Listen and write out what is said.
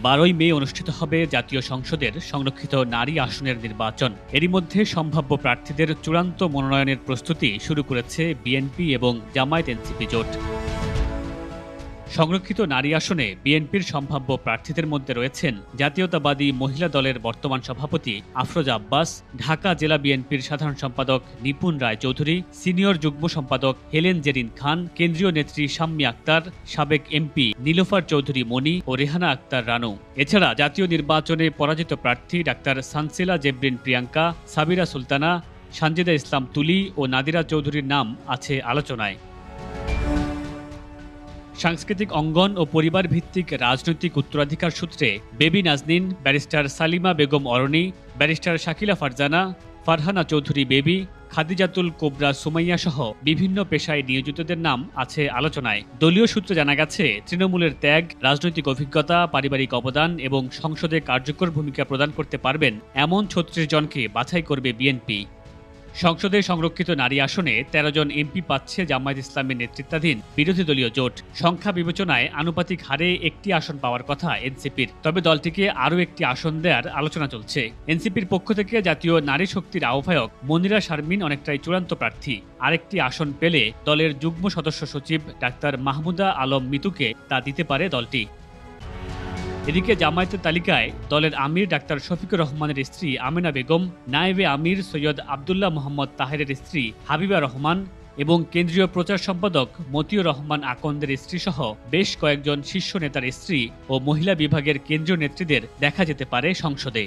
12ই মে অনুষ্ঠিত হবে জাতীয় সংসদের সংরক্ষিত নারী আসনের নির্বাচন। এরই মধ্যে সম্ভাব্য প্রার্থীদের চূড়ান্ত মনোনয়নের প্রস্তুতি শুরু করেছে বিএনপি এবং জামায়াত-এনসিপি জোট। সংরক্ষিত নারী আসনে বিএনপির সম্ভাব্য প্রার্থীদের মধ্যে রয়েছেন জাতীয়তাবাদী মহিলা দলের বর্তমান সভাপতি আফরোজা আব্বাস, ঢাকা জেলা বিএনপির সাধারণ সম্পাদক নিপুণ রায় চৌধুরী, সিনিয়র যুগ্ম সম্পাদক হেলেন জেরিন খান, কেন্দ্রীয় নেত্রী শাম্মী আক্তার, সাবেক এমপি নীলোফার চৌধুরী মনি ও রেহানা আক্তার রানু। এছাড়া জাতীয় নির্বাচনে পরাজিত প্রার্থী ডাক্তার সানসিলা জেবরিন প্রিয়াঙ্কা, সাবিরা সুলতানা, সানজিদা ইসলাম তুলি ও নাদিরা চৌধুরীর নাম আছে আলোচনায়। সাংস্কৃতিক অঙ্গন ও পরিবার ভিত্তিক রাজনৈতিক উত্তরাধিকার সূত্রে বেবি নাজনীন, ব্যারিস্টার সালিমা বেগম অরণি, ব্যারিস্টার শাকিলা ফারজানা, ফারহানা চৌধুরী বেবি, খাদিজাতুল কোবরা সুমাইয়া সহ বিভিন্ন পেশায় নিয়োজিতদের নাম আছে আলোচনায়। দলীয় সূত্রে জানা গেছে, তৃণমূলের ত্যাগ, রাজনৈতিক অভিজ্ঞতা, পারিবারিক অবদান এবং সংসদে কার্যকর ভূমিকা প্রদান করতে পারবেন এমন ৩৬ জনকে বাছাই করবে বিএনপি। সংসদে সংরক্ষিত নারী আসনে ১৩ জন এমপি পাচ্ছে জামায়াত ইসলামের নেতৃত্বাধীন বিরোধী দলীয় জোট। সংখ্যা বিবেচনায় আনুপাতিক হারে একটি আসন পাওয়ার কথা এনসিপির, তবে দলটিকে আরও একটি আসন দেওয়ার আলোচনা চলছে। এনসিপির পক্ষ থেকে জাতীয় নারী শক্তির আহ্বায়ক মনিরা শারমিন অনেকটাই চূড়ান্ত প্রার্থী। আরেকটি আসন পেলে দলের যুগ্ম সদস্য সচিব ডাক্তার মাহমুদা আলম মিতুকে তা দিতে পারে দলটি। এদিকে জামায়াতের তালিকায় দলের আমির ডাক্তার শফিকুর রহমানের স্ত্রী আমেনা বেগম, নায়েবে আমির সৈয়দ আবদুল্লাহ মোহাম্মদ তাহেরের স্ত্রী হাবিবা রহমান এবং কেন্দ্রীয় প্রচার সম্পাদক মতিউর রহমান আকন্দের স্ত্রীসহ বেশ কয়েকজন শীর্ষ নেতার স্ত্রী ও মহিলা বিভাগের কেন্দ্রীয় নেত্রীদের দেখা যেতে পারে সংসদে।